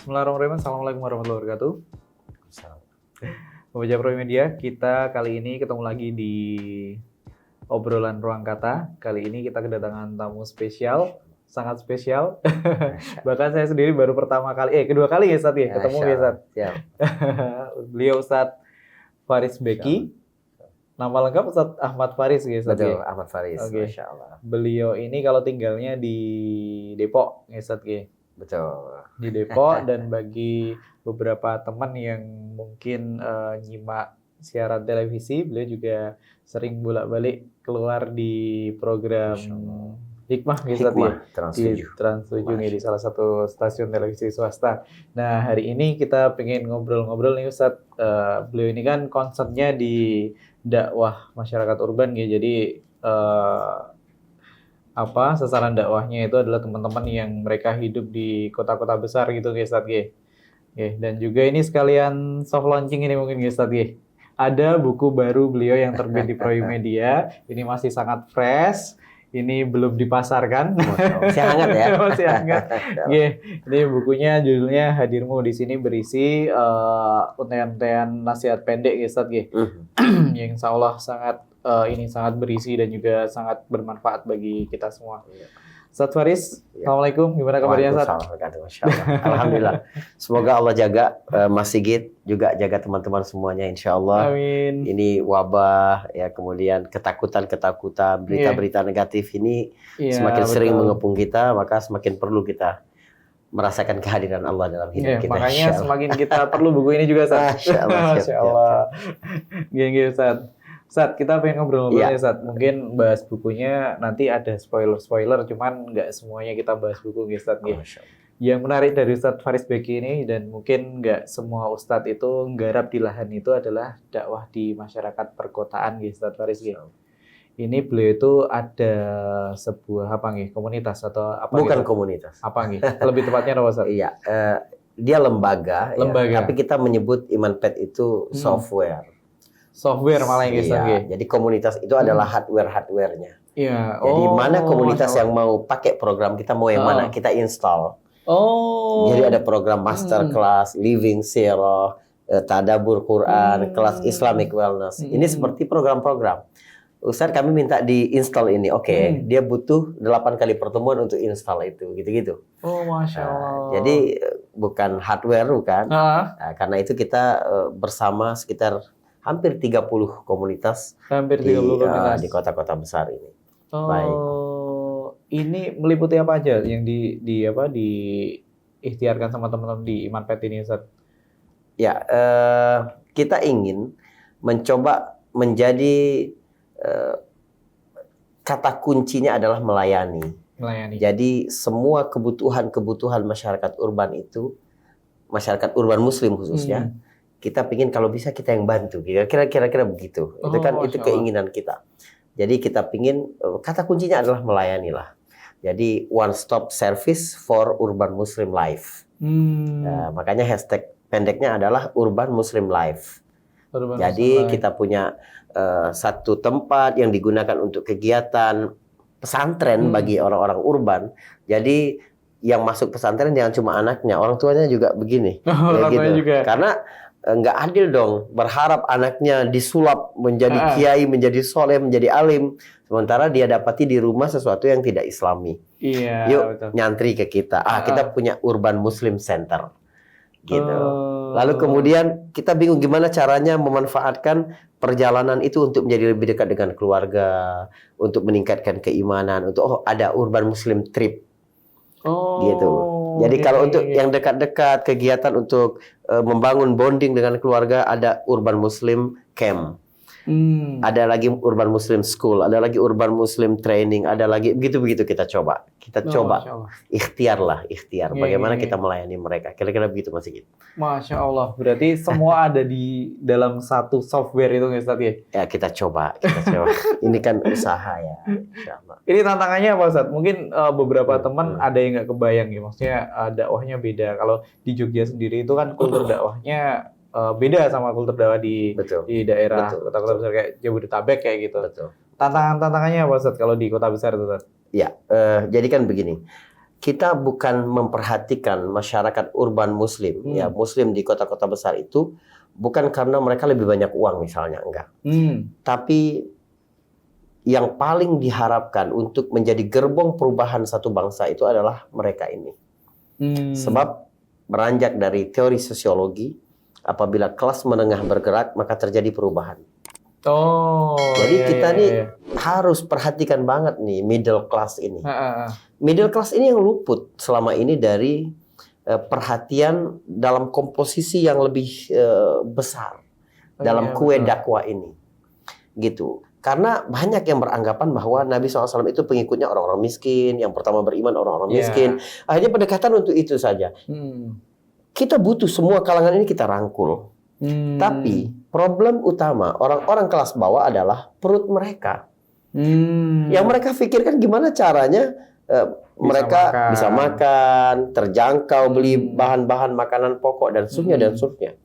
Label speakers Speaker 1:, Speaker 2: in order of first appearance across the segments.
Speaker 1: Bismillahirrahmanirrahim. Assalamualaikum warahmatullahi wabarakatuh. Pembaca Pro Media, kita kali ini ketemu lagi di obrolan ruang kata. Kali ini kita kedatangan tamu spesial, sangat spesial. Bahkan saya sendiri baru kedua kali ya Ustadz ya, ketemu ya Ustadz. Beliau Ustadz Faris Beki. Nama lengkap Ustadz Ahmad Faris ya Ustadz.
Speaker 2: Betul, Ahmad Faris.
Speaker 1: Okay.
Speaker 2: Masya Allah.
Speaker 1: Beliau ini kalau tinggalnya di Depok ya Ustadz ya.
Speaker 2: Betul.
Speaker 1: Di Depok. Dan bagi beberapa teman yang mungkin nyimak siaran televisi, beliau juga sering bolak-balik keluar di program Hikmah gitu ya, di Trans 7 nih, di salah satu stasiun televisi swasta. Nah, hari ini kita pengen ngobrol-ngobrol nih Ustadz. Beliau ini kan concernnya di dakwah masyarakat urban ya. Jadi sasaran dakwahnya itu adalah teman-teman yang mereka hidup di kota-kota besar gitu guys Ustadz ya. Dan juga ini sekalian soft launching ini mungkin guys Ustadz ya. Ada buku baru beliau yang terbit di Pro Media. Ini masih sangat fresh. Ini belum dipasarkan.
Speaker 2: Masih hangat ya.
Speaker 1: Masih hangat. Ini bukunya judulnya Hadirmu. Di sini berisi untayan-untayan nasihat pendek guys Ustadz ya. Yang insya Allah sangat berisi dan juga sangat bermanfaat bagi kita semua. Ustadz Faris, Assalamualaikum. Gimana kabarnya Ustadz?
Speaker 2: Alhamdulillah. Semoga Allah jaga Mas Sigit, juga jaga teman-teman semuanya insya Allah.
Speaker 1: Amin.
Speaker 2: Ini wabah, ya kemudian ketakutan, berita-berita negatif ini semakin sering mengepung kita, maka semakin perlu kita merasakan kehadiran Allah dalam hidup kita.
Speaker 1: Makanya semakin kita perlu buku ini juga Ustadz. Masya Allah. Gini Ustadz. Ustadz, kita pengen ngobrol-ngobrolnya Ustadz. Mungkin bahas bukunya nanti ada spoiler, cuman nggak semuanya kita bahas buku Ustadz. Yang menarik dari Ustadz Faris Beki ini, dan mungkin nggak semua Ustadz itu nggarap di lahan itu adalah dakwah di masyarakat perkotaan Ustadz Faris. Ini beliau itu ada sebuah komunitas atau apa?
Speaker 2: Bukan komunitas.
Speaker 1: Apa lebih tepatnya apa Ustadz?
Speaker 2: Iya, dia lembaga. Ya, tapi kita menyebut Imanpet itu software malah yang jadi komunitas itu adalah hardware-nya.
Speaker 1: Iya.
Speaker 2: Jadi mana komunitas yang mau pakai program kita, mau yang mana kita install. Jadi ada program masterclass, living sirah, tadabbur Quran, kelas Islamic wellness. Ini seperti program-program. Ustaz, kami minta di-install ini. Dia butuh 8 kali pertemuan untuk install itu, gitu-gitu.
Speaker 1: Masya Allah.
Speaker 2: Jadi bukan hardware, bukan. Karena itu kita bersama sekitar hampir 30 komunitas di kota-kota besar ini. Baik.
Speaker 1: Ini meliputi apa aja yang diikhtiarkan sama teman-teman di Imanpet ini, Ustaz?
Speaker 2: Ya, kita ingin mencoba menjadi kata kuncinya adalah melayani. Jadi semua kebutuhan masyarakat urban itu, masyarakat urban Muslim khususnya. Kita pingin kalau bisa kita yang bantu, kira-kira begitu. Itu keinginan kita. Jadi kita pingin kata kuncinya adalah melayani lah. Jadi one stop service for urban Muslim life. Makanya hashtag pendeknya adalah urban Muslim life. Jadi kita punya satu tempat yang digunakan untuk kegiatan pesantren bagi orang-orang urban. Jadi yang masuk pesantren jangan cuma anaknya, orang tuanya juga begini.
Speaker 1: Juga.
Speaker 2: Karena nggak adil dong berharap anaknya disulap menjadi kiai, menjadi soleh, menjadi alim, sementara dia dapati di rumah sesuatu yang tidak islami. Yuk betul. Nyantri ke kita. Kita punya Urban Muslim Center gitu. Lalu kemudian kita bingung gimana caranya memanfaatkan perjalanan itu untuk menjadi lebih dekat dengan keluarga, untuk meningkatkan keimanan, untuk ada Urban Muslim Trip gitu. Jadi kalau untuk yang dekat-dekat kegiatan untuk membangun bonding dengan keluarga, ada Urban Muslim Camp. Ada lagi Urban Muslim School, ada lagi Urban Muslim Training, ada lagi begitu kita coba. Kita coba ikhtiar. Bagaimana kita melayani mereka. Kira-kira begitu Mas Sigit.
Speaker 1: Masya Allah. Berarti semua ada di dalam satu software itu Ustaz ya?
Speaker 2: Ya kita coba. Ini kan usaha ya. Insyaallah.
Speaker 1: Ini tantangannya apa Ustaz? Mungkin beberapa teman ada yang nggak kebayang ya. Maksudnya dakwahnya beda. Kalau di Jogja sendiri itu kan kultur dakwahnya beda sama kultur dakwah di daerah kota-kota besar kayak Jabodetabek kayak gitu. Tantangannya apa Ustaz kalau di kota besar itu Ustaz?
Speaker 2: Ya, jadi kan begini. kita bukan memperhatikan masyarakat urban Muslim, ya Muslim di kota-kota besar itu bukan karena mereka lebih banyak uang misalnya, enggak. Tapi yang paling diharapkan untuk menjadi gerbong perubahan satu bangsa itu adalah mereka ini. Sebab beranjak dari teori sosiologi, apabila kelas menengah bergerak maka terjadi perubahan. Jadi kita nih harus perhatikan banget nih middle class ini. Middle class ini yang luput selama ini dari perhatian dalam komposisi yang lebih besar dalam kue dakwah ini, gitu. Karena banyak yang beranggapan bahwa Nabi SAW itu pengikutnya orang-orang miskin, yang pertama beriman orang-orang miskin. Akhirnya pendekatan untuk itu saja. Kita butuh semua kalangan ini kita rangkul. Tapi problem utama orang-orang kelas bawah adalah perut mereka. Yang mereka pikirkan gimana caranya mereka bisa makan, terjangkau beli bahan-bahan makanan pokok dan seterusnya.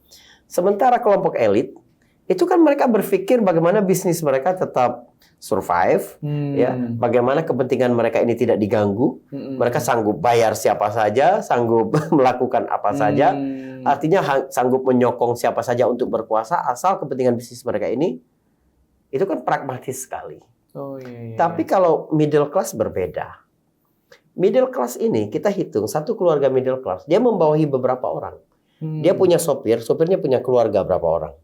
Speaker 2: Sementara kelompok elit itu kan mereka berpikir bagaimana bisnis mereka tetap survive, ya, bagaimana kepentingan mereka ini tidak diganggu, mereka sanggup bayar siapa saja, sanggup melakukan apa saja, artinya sanggup menyokong siapa saja untuk berkuasa asal kepentingan bisnis mereka ini itu kan pragmatis sekali. Tapi kalau middle class berbeda. Middle class ini kita hitung satu keluarga middle class dia membawahi beberapa orang. Dia punya sopir, sopirnya punya keluarga berapa orang.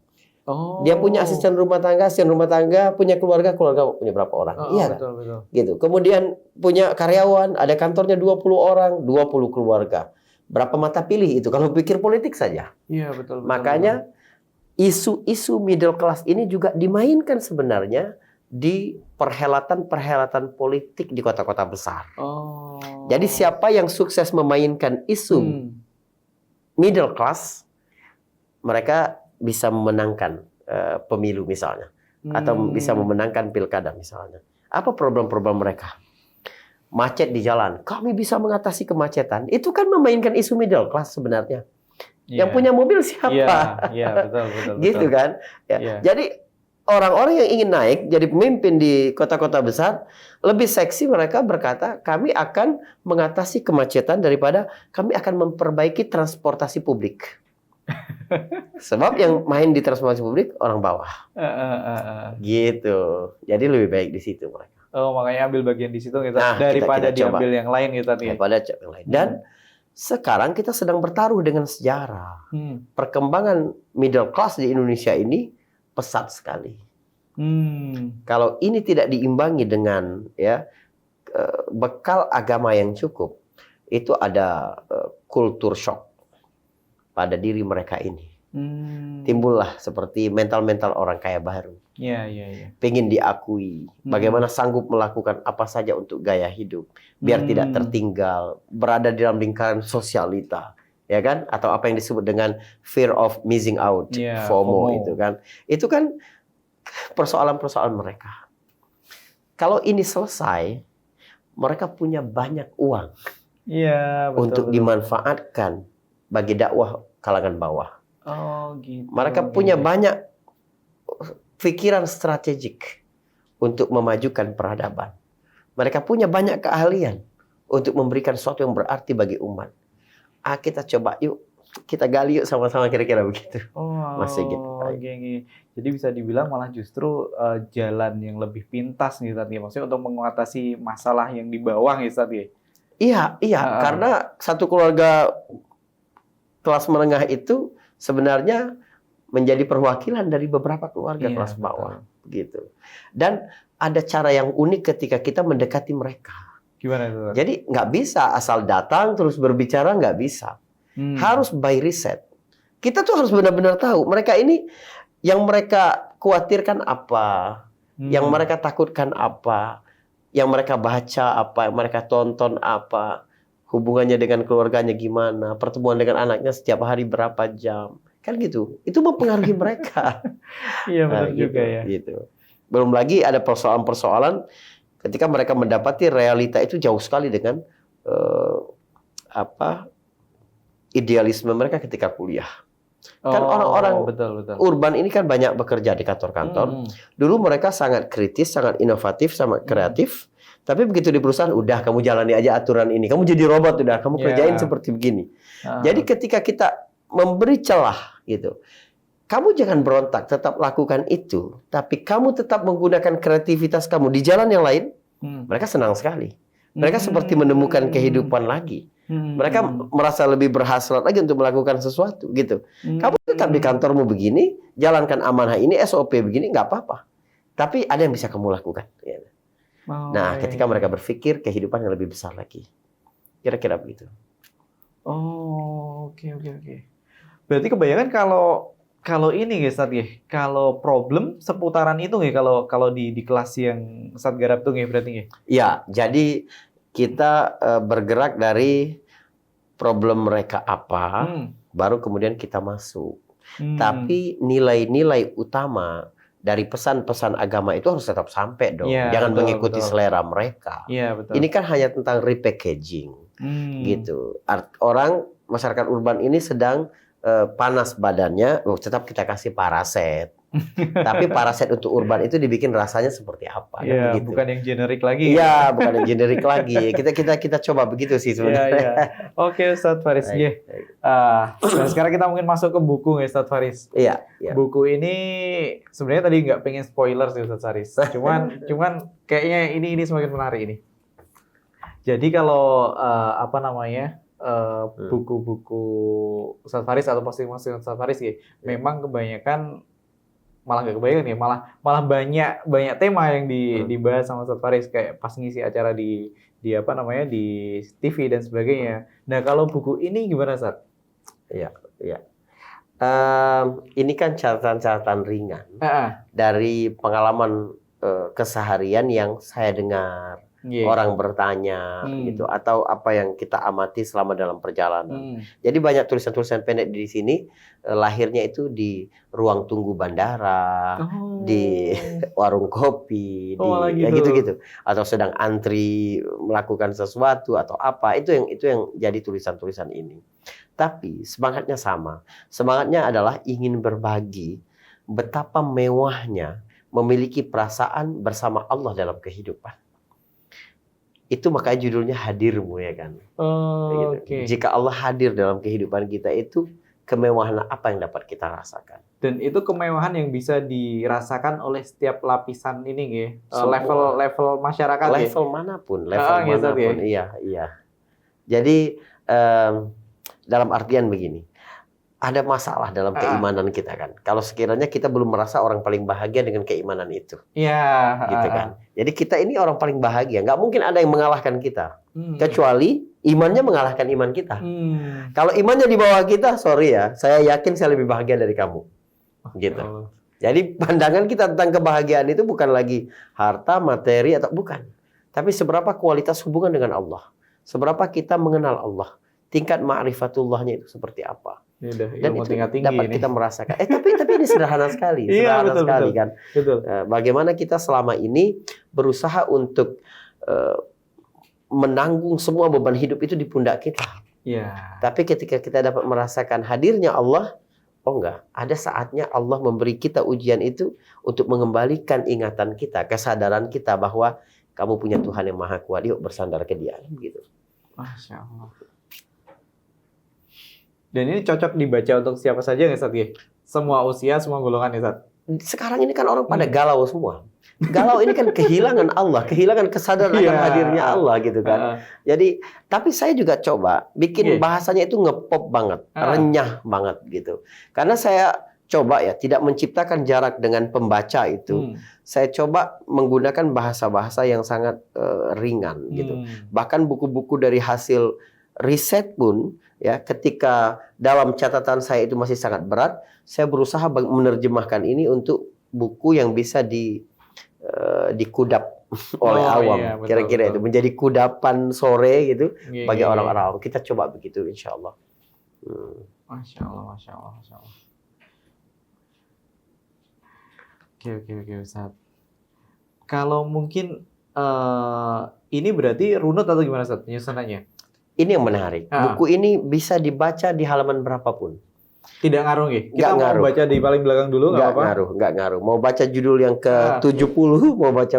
Speaker 2: Dia punya asisten rumah tangga punya keluarga punya berapa orang. Iya, betul. Gitu. Kemudian punya karyawan, ada kantornya 20 orang, 20 keluarga. Berapa mata pilih itu kalau pikir politik saja.
Speaker 1: Iya, betul.
Speaker 2: Makanya isu-isu middle class ini juga dimainkan sebenarnya di perhelatan-perhelatan politik di kota-kota besar. Jadi siapa yang sukses memainkan isu middle class, mereka bisa memenangkan pemilu misalnya, atau bisa memenangkan pilkada misalnya. Apa problem-problem mereka? Macet di jalan, kami bisa mengatasi kemacetan. Itu kan memainkan isu middle class sebenarnya. Yang punya mobil siapa?
Speaker 1: Betul.
Speaker 2: Gitu kan? Jadi orang-orang yang ingin naik jadi pemimpin di kota-kota besar, lebih seksi mereka berkata, kami akan mengatasi kemacetan daripada kami akan memperbaiki transportasi publik. Sebab yang main di transportasi publik orang bawah. Gitu. Jadi lebih baik di situ mereka.
Speaker 1: Makanya ambil bagian di situ gitu, daripada kita diambil yang lain gitu nih.
Speaker 2: Daripada yang lain. Dan sekarang kita sedang bertaruh dengan sejarah. Perkembangan middle class di Indonesia ini pesat sekali. Kalau ini tidak diimbangi dengan bekal agama yang cukup, itu ada kultur shock pada diri mereka ini. Timbullah seperti mental-mental orang kaya baru. Pengen diakui, bagaimana sanggup melakukan apa saja untuk gaya hidup, biar tidak tertinggal, berada di dalam lingkaran sosialita. Ya kan, atau apa yang disebut dengan fear of missing out, FOMO itu kan. Itu kan persoalan-persoalan mereka. Kalau ini selesai, mereka punya banyak uang untuk dimanfaatkan bagi dakwah kalangan bawah.
Speaker 1: Gitu.
Speaker 2: Mereka punya banyak pikiran strategik untuk memajukan peradaban. Mereka punya banyak keahlian untuk memberikan sesuatu yang berarti bagi umat. Kita coba yuk, kita gali yuk sama-sama kira-kira begitu. Masih gitu.
Speaker 1: Jadi bisa dibilang malah justru jalan yang lebih pintas nih tadi, maksudnya untuk mengatasi masalah yang di bawah ya tadi.
Speaker 2: Iya, karena satu keluarga kelas menengah itu sebenarnya menjadi perwakilan dari beberapa keluarga kelas bawah, gitu. Dan ada cara yang unik ketika kita mendekati mereka.
Speaker 1: Gimana itu?
Speaker 2: Jadi nggak bisa asal datang terus berbicara, nggak bisa. Harus by riset. Kita tuh harus benar-benar tahu mereka ini yang mereka khawatirkan apa, yang mereka takutkan apa, yang mereka baca apa, yang mereka tonton apa, hubungannya dengan keluarganya gimana, pertemuan dengan anaknya setiap hari berapa jam, kan gitu. Itu mempengaruhi mereka.
Speaker 1: Iya benar juga
Speaker 2: Gitu. Belum lagi ada persoalan-persoalan ketika mereka mendapati realita itu jauh sekali dengan idealisme mereka ketika kuliah. Kan orang-orang urban ini kan banyak bekerja di kantor-kantor. Dulu mereka sangat kritis, sangat inovatif, sangat kreatif. Tapi begitu di perusahaan, udah kamu jalani aja aturan ini. Kamu jadi robot, udah kamu kerjain seperti begini. Jadi ketika kita memberi celah gitu, kamu jangan berontak, tetap lakukan itu. Tapi kamu tetap menggunakan kreativitas kamu di jalan yang lain. Mereka senang sekali. Mereka seperti menemukan kehidupan lagi. Mereka merasa lebih berhasrat lagi untuk melakukan sesuatu gitu. Kamu tetap di kantormu begini, jalankan amanah ini, SOP begini, nggak apa-apa. Tapi ada yang bisa kamu lakukan. Nah, ketika mereka berpikir kehidupan yang lebih besar lagi. Kira-kira begitu.
Speaker 1: Oh, oke. Berarti kebanyakan kalau ini guys, Ustaz, ya, kalau problem seputaran itu ya, kalau di kelas yang Ustaz garap tuh ya berarti ya.
Speaker 2: Ya, jadi kita bergerak dari problem mereka apa, baru kemudian kita masuk. Tapi nilai-nilai utama dari pesan-pesan agama itu harus tetap sampai dong. Jangan mengikuti selera mereka. Ini kan hanya tentang repackaging, gitu. Orang masyarakat urban ini sedang panas badannya, tetap kita kasih paraset. Tapi paraset untuk urban itu dibikin rasanya seperti apa?
Speaker 1: Iya,
Speaker 2: gitu.
Speaker 1: Bukan yang generik lagi.
Speaker 2: Iya, bukan yang generik lagi. Kita coba begitu sih sebenarnya.
Speaker 1: Iya. Oke, Ustadz Faris. Nah, sekarang kita mungkin masuk ke buku ya, Ustadz Faris.
Speaker 2: Iya.
Speaker 1: Buku ini sebenarnya tadi nggak pengen spoiler sih, Ustadz Faris. Cuman kayaknya ini semakin menarik ini. Jadi kalau buku-buku Ustadz Faris atau posting-posting Ustadz Faris ya, memang kebanyakan malah nggak kebanyakan ya, malah banyak tema yang dibahas sama Ustadz Faris, kayak pas ngisi acara di TV dan sebagainya. Nah, kalau buku ini gimana, Ustadz?
Speaker 2: Iya. Ini kan catatan-catatan ringan dari pengalaman keseharian yang saya dengar. Orang bertanya gitu, atau apa yang kita amati selama dalam perjalanan. Jadi banyak tulisan-tulisan pendek di sini, lahirnya itu di ruang tunggu bandara, di warung kopi, gitu. Atau sedang antri melakukan sesuatu atau apa, itu yang jadi tulisan-tulisan ini. Tapi semangatnya sama. Semangatnya adalah ingin berbagi betapa mewahnya memiliki perasaan bersama Allah dalam kehidupan. Itu makanya judulnya Hadirmu, ya kan.
Speaker 1: Gitu.
Speaker 2: Jika Allah hadir dalam kehidupan kita, itu kemewahan apa yang dapat kita rasakan.
Speaker 1: Dan itu kemewahan yang bisa dirasakan oleh setiap lapisan ini ya. Level masyarakat
Speaker 2: level manapun. Iya. Jadi dalam artian begini, ada masalah dalam keimanan kita kan. Kalau sekiranya kita belum merasa orang paling bahagia dengan keimanan itu. Gitu kan. Jadi kita ini orang paling bahagia. Nggak mungkin ada yang mengalahkan kita. Kecuali imannya mengalahkan iman kita. Kalau imannya di bawah kita, sorry ya, saya yakin saya lebih bahagia dari kamu. Gitu. Jadi pandangan kita tentang kebahagiaan itu bukan lagi harta, materi, atau bukan. Tapi seberapa kualitas hubungan dengan Allah. Seberapa kita mengenal Allah. Tingkat ma'rifatullahnya itu seperti apa. Dan itu dapat kita merasakan. Tapi ini sederhana sekali. Sederhana sekali kan. Bagaimana kita selama ini berusaha untuk menanggung semua beban hidup itu di pundak kita. Tapi ketika kita dapat merasakan hadirnya Allah, ada saatnya Allah memberi kita ujian itu untuk mengembalikan ingatan kita, kesadaran kita bahwa kamu punya Tuhan yang Maha Kuat. Yuk bersandar ke Dia. Gitu.
Speaker 1: Masya Allah. Dan ini cocok dibaca untuk siapa saja nggak, Ustadz? Semua usia, semua golongan ya, Ustadz?
Speaker 2: Sekarang ini kan orang pada galau semua. Galau ini kan kehilangan Allah, kehilangan kesadaran akan hadirnya Allah gitu kan. Jadi, tapi saya juga coba bikin bahasanya itu ngepop banget, renyah banget gitu. Karena saya coba ya tidak menciptakan jarak dengan pembaca itu. Saya coba menggunakan bahasa-bahasa yang sangat ringan gitu. Bahkan buku-buku dari hasil riset pun ya, ketika dalam catatan saya itu masih sangat berat, saya berusaha menerjemahkan ini untuk buku yang bisa dikudap oleh awam. Kira-kira itu menjadi kudapan sore gitu bagi orang-orang awam. Kita coba begitu, insya Allah.
Speaker 1: Masya Allah. Oke, Ustaz. Kalau mungkin ini berarti runut atau gimana, Ustaz, penyusunannya?
Speaker 2: Ini yang menarik. Buku ini bisa dibaca di halaman berapapun.
Speaker 1: Tidak ngaruh ya? Kita mau ngaruh. Baca di paling belakang dulu nggak apa-apa?
Speaker 2: Nggak ngaruh. Mau baca judul yang ke 70, mau baca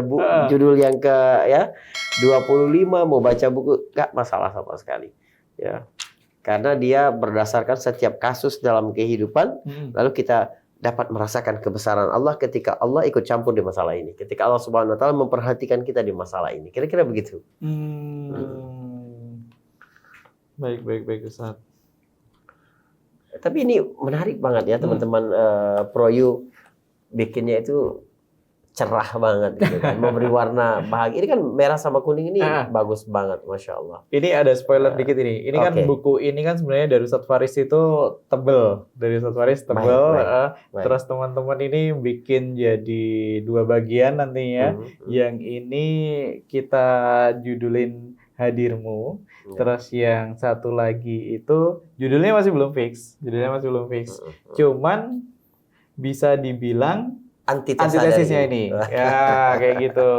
Speaker 2: judul yang ke 25, mau baca buku, nggak masalah sama sekali. Ya. Karena dia berdasarkan setiap kasus dalam kehidupan, lalu kita dapat merasakan kebesaran Allah ketika Allah ikut campur di masalah ini. Ketika Allah Subhanahu wa taala memperhatikan kita di masalah ini. Kira-kira begitu.
Speaker 1: Baik Ustaz.
Speaker 2: Tapi ini menarik banget ya teman-teman. ProU bikinnya itu cerah banget gitu kan, memberi warna bahagia. Ini kan merah sama kuning ini bagus banget, Masya Allah.
Speaker 1: Ini ada spoiler dikit ini. Ini kan buku ini kan sebenarnya dari Ustadz Faris itu tebel. Dari Ustadz Faris tebel. Terus teman-teman ini bikin jadi 2 bagian nantinya. Yang ini kita judulin Hadirmu. Terus yang satu lagi itu judulnya masih belum fix. Cuman bisa dibilang antitesisnya ini. Ya, kayak gitu.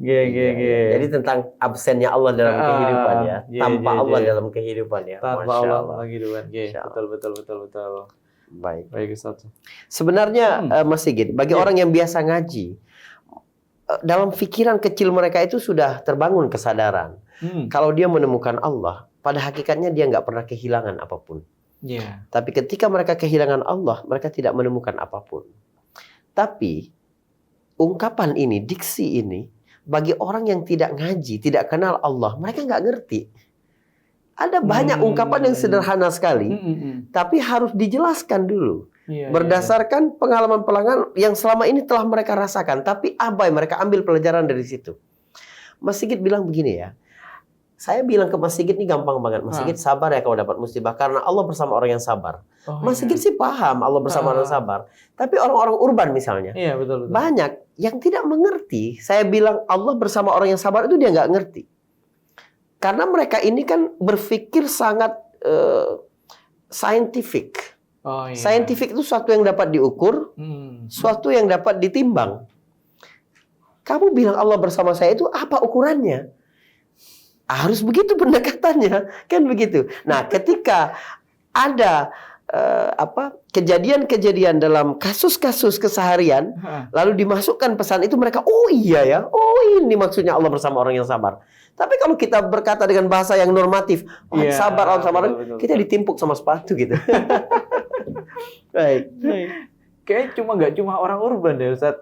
Speaker 2: Jadi tentang absennya Allah dalam kehidupan ya. Tanpa Allah dalam kehidupan ya.
Speaker 1: Tanpa Allah dalam kehidupan. Betul. Baik Ustaz.
Speaker 2: Sebenarnya Mas Sigit, bagi orang yang biasa ngaji, dalam pikiran kecil mereka itu sudah terbangun kesadaran. Kalau dia menemukan Allah, pada hakikatnya dia nggak pernah kehilangan apapun. Tapi ketika mereka kehilangan Allah, mereka tidak menemukan apapun. Tapi ungkapan ini, diksi ini, bagi orang yang tidak ngaji, tidak kenal Allah, mereka nggak ngerti. Ada banyak ungkapan yang sederhana sekali, tapi harus dijelaskan dulu. Berdasarkan pengalaman-pengalaman yang selama ini telah mereka rasakan, tapi abai, mereka ambil pelajaran dari situ. Mas Sigit bilang begini ya, saya bilang ke Mas Sigit ini gampang banget. Mas Sigit sabar ya kalau dapat musibah, karena Allah bersama orang yang sabar. Mas Sigit sih paham Allah bersama orang sabar. Tapi orang-orang urban misalnya,
Speaker 1: betul.
Speaker 2: banyak yang tidak mengerti. Saya bilang Allah bersama orang yang sabar itu dia nggak ngerti. Karena mereka ini kan berpikir sangat scientific. Scientific itu suatu yang dapat diukur, suatu yang dapat ditimbang. Kamu bilang Allah bersama saya itu apa ukurannya? Harus begitu pendekatannya, kan begitu. Nah, ketika ada kejadian-kejadian dalam kasus-kasus keseharian, lalu dimasukkan pesan itu, mereka, oh iya ya, oh ini maksudnya Allah bersama orang yang sabar. Tapi kalau kita berkata dengan bahasa yang normatif, sabar Allah sama orang, kita ditimpuk sama sepatu gitu. Baik.
Speaker 1: Kayaknya nggak cuma orang urban deh Ustaz.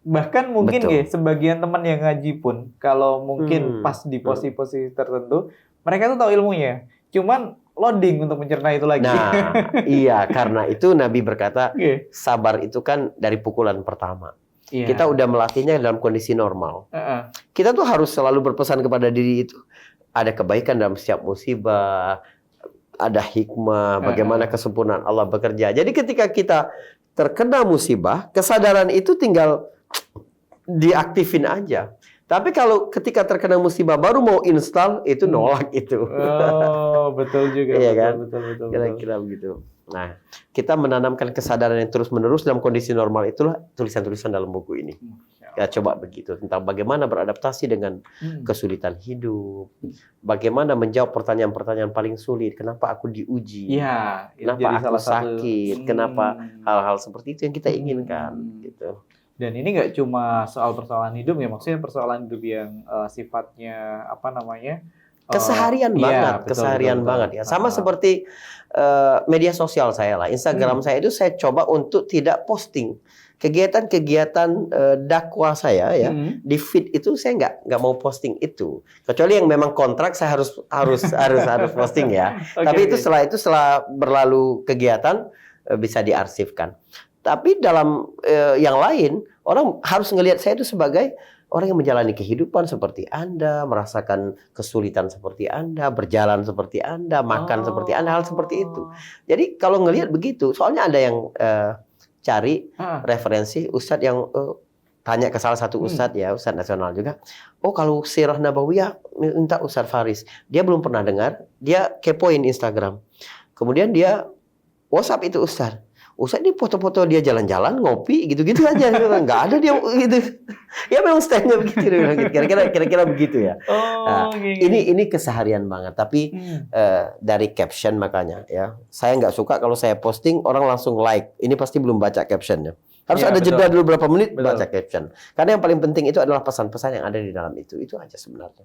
Speaker 1: Bahkan mungkin sebagian teman yang ngaji pun, kalau mungkin pas di posisi-posisi tertentu, mereka tuh tahu ilmunya. Cuman loading untuk mencerna itu lagi.
Speaker 2: Nah, iya, karena itu Nabi berkata, sabar itu kan dari pukulan pertama. Kita udah melatihnya dalam kondisi normal. Kita tuh harus selalu berpesan kepada diri itu, ada kebaikan dalam setiap musibah, ada hikmah, bagaimana kesempurnaan Allah bekerja. Jadi ketika kita terkena musibah, kesadaran itu tinggal diaktifin aja. Tapi kalau ketika terkena musibah baru mau install, itu nolak itu.
Speaker 1: Oh, betul juga.
Speaker 2: Iya kan?
Speaker 1: Betul.
Speaker 2: Kira-kira begitu. Nah, kita menanamkan kesadaran yang terus-menerus dalam kondisi normal, itulah tulisan-tulisan dalam buku ini. Ya, coba begitu tentang bagaimana beradaptasi dengan kesulitan hidup, bagaimana menjawab pertanyaan-pertanyaan paling sulit. Kenapa aku diuji? Kenapa aku sakit? Kenapa hal-hal seperti itu yang kita inginkan? Gitu.
Speaker 1: Dan ini nggak cuma soal persoalan hidup ya, maksudnya persoalan hidup yang sifatnya
Speaker 2: keseharian banget, keseharian banget ya. Sama seperti media sosial saya lah, Instagram saya itu saya coba untuk tidak posting kegiatan-kegiatan dakwah saya ya. Di feed itu saya nggak mau posting itu, kecuali yang memang kontrak saya harus posting ya. Tapi itu setelah berlalu kegiatan bisa diarsipkan. Tapi dalam yang lain, orang harus ngelihat saya itu sebagai orang yang menjalani kehidupan seperti Anda, merasakan kesulitan seperti Anda, berjalan seperti Anda, makan seperti Anda, hal seperti itu. Jadi kalau ngelihat begitu, soalnya ada yang cari referensi Ustadz yang tanya ke salah satu Ustadz ya, Ustadz nasional juga. Oh kalau Sirah Nabawiyah minta Ustadz Faris. Dia belum pernah dengar, dia kepoin Instagram. Kemudian dia WhatsApp itu Ustadz. Ustaz ini foto-foto dia jalan-jalan, ngopi, gitu-gitu aja. Nggak ada dia gitu. Ya memang style-nya begitu. Kira-kira begitu ya. Nah, ini keseharian banget. Tapi dari caption makanya ya. Saya nggak suka kalau saya posting, orang langsung like. Ini pasti belum baca captionnya. Harus ada jeda dulu berapa menit baca caption. Karena yang paling penting itu adalah pesan-pesan yang ada di dalam itu. Itu aja sebenarnya.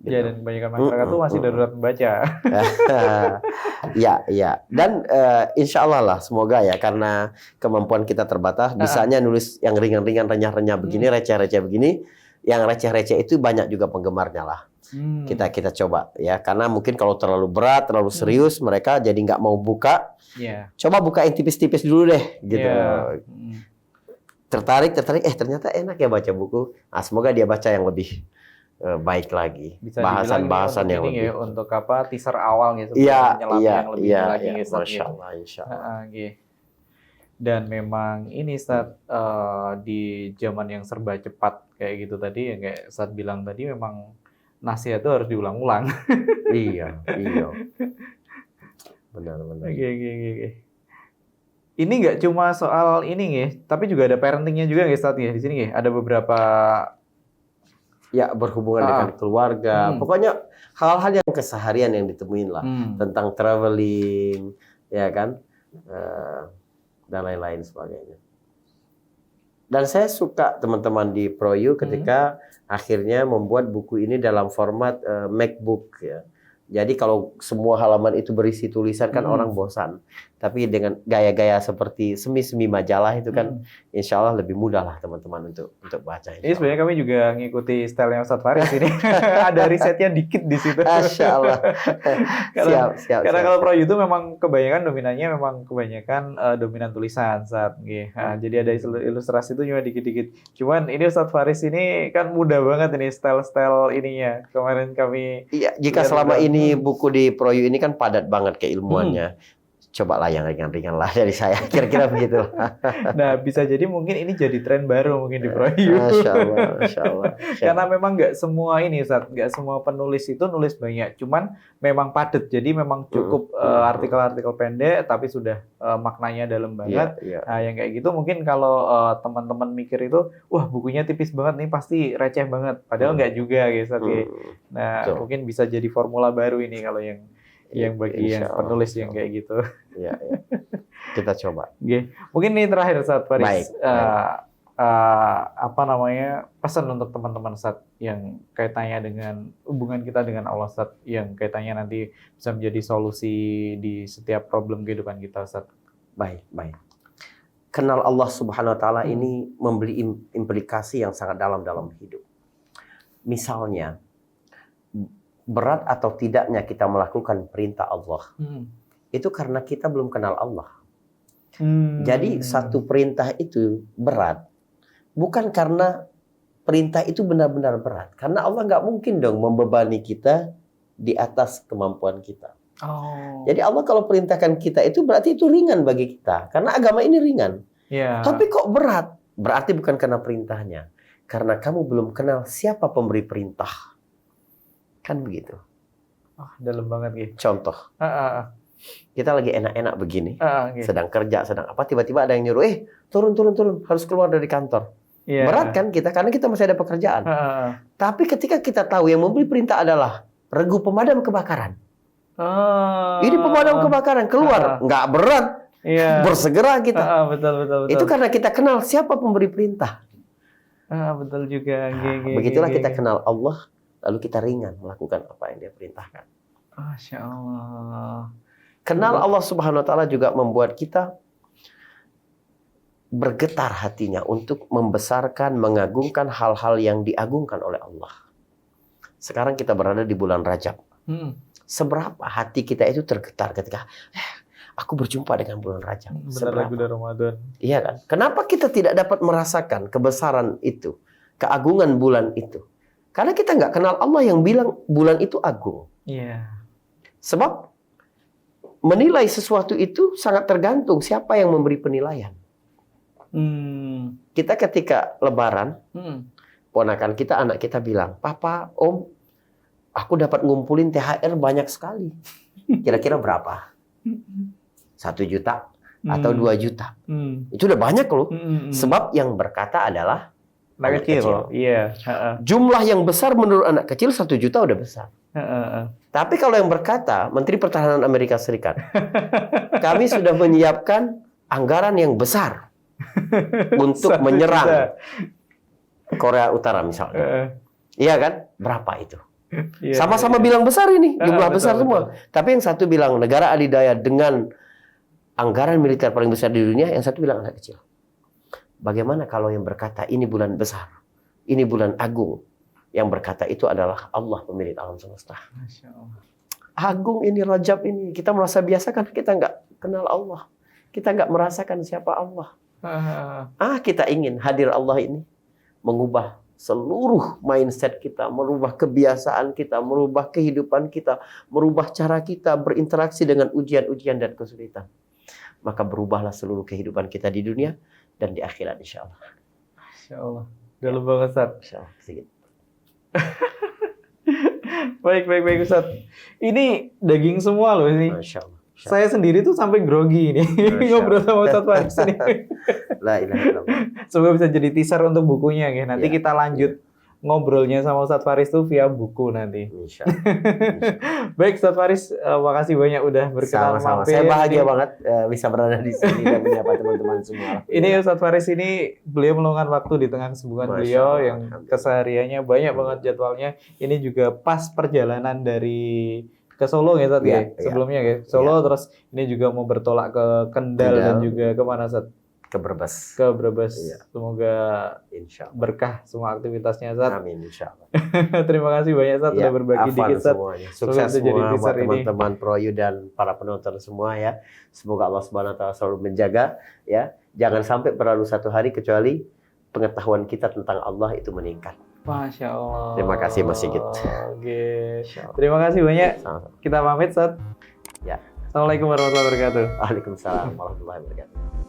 Speaker 1: Gitu. Ya, dan kebanyakan masyarakat tuh masih darurat membaca.
Speaker 2: Ya. Dan insya Allah lah, semoga ya, karena kemampuan kita terbatas, bisanya nulis yang ringan-ringan, renyah-renyah begini, receh-receh begini. Yang receh-receh itu banyak juga penggemarnya lah. Kita coba ya, karena mungkin kalau terlalu berat, terlalu serius, mereka jadi nggak mau buka. Coba buka yang tipis-tipis dulu deh, gitu. Tertarik, ternyata enak ya baca buku. Nah, semoga dia baca yang lebih baik lagi, bahasan-bahasan yang lebih
Speaker 1: untuk apa, teaser awal gitu, menyelam yang lebih lagi gitu.
Speaker 2: Masya Allah, insya Allah.
Speaker 1: Dan memang ini saat di zaman yang serba cepat kayak gitu tadi, yang kayak saat bilang tadi, memang nasihat itu harus diulang-ulang.
Speaker 2: Iya. Benar.
Speaker 1: Ini nggak cuma soal ini nih, tapi juga ada parentingnya juga nggak saat di sini nih. Ada beberapa
Speaker 2: berhubungan dengan keluarga. Pokoknya hal-hal yang keseharian yang ditemuin lah. Tentang traveling, ya kan? Dan lain-lain sebagainya. Dan saya suka teman-teman di ProU ketika akhirnya membuat buku ini dalam format MacBook ya. Jadi kalau semua halaman itu berisi tulisan kan orang bosan. Tapi dengan gaya-gaya seperti semi-semi majalah itu kan insya Allah lebih mudah lah teman-teman untuk baca.
Speaker 1: Ini sebenarnya kami juga ngikuti stylenya Ustadz Faris ini. Ada risetnya dikit di situ.
Speaker 2: Masya Allah. Siap.
Speaker 1: Karena kalau Pro itu memang kebanyakan dominan tulisan saat. Jadi ada ilustrasi itu cuma dikit-dikit. Cuman ini Ustadz Faris ini kan mudah banget ini style ininya. Kemarin kami.
Speaker 2: Iya, jika selama ini buku di ProU ini kan padat banget keilmuannya. Cobalah yang ringan-ringan lah dari saya, kira-kira begitu.
Speaker 1: Nah, bisa jadi mungkin ini jadi tren baru mungkin di ProU.
Speaker 2: Masya Allah.
Speaker 1: Karena memang nggak semua nggak semua penulis itu nulis banyak, cuman memang padat. Jadi memang cukup artikel-artikel pendek, tapi sudah maknanya dalam banget. Nah, yang kayak gitu mungkin kalau teman-teman mikir itu, wah bukunya tipis banget nih, pasti receh banget. Padahal nggak juga, gitu. Nah, mungkin bisa jadi formula baru ini kalau yang bagi yang penulis yang kayak gitu.
Speaker 2: Iya. Kita coba.
Speaker 1: Mungkin ini terakhir saat Faris.
Speaker 2: Baik.
Speaker 1: Pesan untuk teman-teman saat yang kaitannya dengan hubungan kita dengan Allah, saat yang kaitannya nanti bisa menjadi solusi di setiap problem kehidupan kita, saat.
Speaker 2: Baik. Kenal Allah Subhanahu wa taala ini memberi implikasi yang sangat dalam hidup. Misalnya, berat atau tidaknya kita melakukan perintah Allah, itu karena kita belum kenal Allah. Jadi satu perintah itu berat, bukan karena perintah itu benar-benar berat. Karena Allah nggak mungkin dong membebani kita di atas kemampuan kita. Jadi Allah kalau perintahkan kita itu berarti itu ringan bagi kita. Karena agama ini ringan. Tapi kok berat? Berarti bukan karena perintahnya. Karena kamu belum kenal siapa pemberi perintah. Kan begitu.
Speaker 1: Dalam banget gitu.
Speaker 2: Contoh. Kita lagi enak-enak begini. Sedang kerja, sedang apa. Tiba-tiba ada yang nyuruh, turun. Harus keluar dari kantor. Berat kan kita, karena kita masih ada pekerjaan. Tapi ketika kita tahu yang memberi perintah adalah regu pemadam kebakaran. Ini pemadam kebakaran, keluar. Nggak berat. Bersegera kita.
Speaker 1: Betul.
Speaker 2: Itu karena kita kenal siapa pemberi perintah.
Speaker 1: Betul juga.
Speaker 2: Begitulah kita kenal Allah. Lalu kita ringan melakukan apa yang dia perintahkan.
Speaker 1: Masya Allah.
Speaker 2: Kenal Allah Subhanahu wa taala juga membuat kita bergetar hatinya untuk membesarkan, mengagungkan hal-hal yang diagungkan oleh Allah. Sekarang kita berada di bulan Rajab. Seberapa hati kita itu tergetar ketika aku berjumpa dengan bulan Rajab.
Speaker 1: Seberapa bulan Ramadan.
Speaker 2: Iya kan? Kenapa kita tidak dapat merasakan kebesaran itu, keagungan bulan itu? Karena kita nggak kenal Allah yang bilang bulan itu agung. Sebab menilai sesuatu itu sangat tergantung siapa yang memberi penilaian. Kita ketika Lebaran, ponakan kita, anak kita bilang, Papa, Om, aku dapat ngumpulin THR banyak sekali. Kira-kira berapa? 1 juta. atau 2 juta. Itu udah banyak loh. Sebab yang berkata adalah anak kecil.
Speaker 1: Iya.
Speaker 2: Jumlah yang besar menurut anak kecil 1 juta udah besar. Tapi kalau yang berkata, Menteri Pertahanan Amerika Serikat, kami sudah menyiapkan anggaran yang besar untuk menyerang Korea Utara misalnya. Iya kan? Berapa itu? Sama-sama bilang besar ini, jumlah besar semua. Tapi yang satu bilang negara adidaya dengan anggaran militer paling besar di dunia, yang satu bilang anak kecil. Bagaimana kalau yang berkata ini bulan besar, ini bulan agung? Yang berkata itu adalah Allah pemilik alam semesta. Masya Allah. Agung ini, Rajab ini. Kita merasa biasa karena kita nggak kenal Allah. Kita nggak merasakan siapa Allah. Kita ingin hadir Allah ini mengubah seluruh mindset kita, merubah kebiasaan kita, merubah kehidupan kita, merubah cara kita berinteraksi dengan ujian-ujian dan kesulitan. Maka berubahlah seluruh kehidupan kita di dunia dan di akhirat insya Allah.
Speaker 1: Masya Allah. Dalam banget, Ustaz.
Speaker 2: Insya Allah. Sedikit.
Speaker 1: Baik, Ustaz. Ini daging semua loh ini.
Speaker 2: Masya Allah.
Speaker 1: Saya sendiri tuh sampai grogi ini ngobrol sama Ustaz Faris ini.
Speaker 2: La ilaha illallah.
Speaker 1: Semoga bisa jadi teaser untuk bukunya ya. Nanti kita lanjut ngobrolnya sama Ustaz Faris tuh via buku nanti.
Speaker 2: Insya Allah.
Speaker 1: Baik Ustaz Faris, makasih banyak udah berkenan mampir.
Speaker 2: Saya bahagia banget bisa berada di sini dan menyapa teman-teman semua.
Speaker 1: Ini Ustaz Faris ini beliau meluangkan waktu di tengah kesibukan beliau yang kesehariannya banyak banget jadwalnya. Ini juga pas perjalanan dari ke Solo ya Ustaz ya? Sebelumnya ya. Solo terus ini juga mau bertolak ke Kendal dan juga kemana Ustaz?
Speaker 2: Ke Brebes.
Speaker 1: Ke Brebes. Semoga berkah semua aktivitasnya Ustaz.
Speaker 2: Amin insya Allah.
Speaker 1: Terima kasih banyak Ustaz sudah berbagi dikit Ustaz.
Speaker 2: Sukses semua buat teman-teman Proyu dan para penonton semua ya. Semoga Allah Subhanahu wa taala selalu menjaga ya. Jangan sampai berlalu satu hari kecuali pengetahuan kita tentang Allah itu meningkat.
Speaker 1: Masya Allah.
Speaker 2: Terima kasih Mas Sigit.
Speaker 1: Oke. Terima kasih banyak. Kita pamit Ustaz.
Speaker 2: Ya.
Speaker 1: Assalamualaikum warahmatullahi wabarakatuh.
Speaker 2: Waalaikumsalam warahmatullahi wabarakatuh.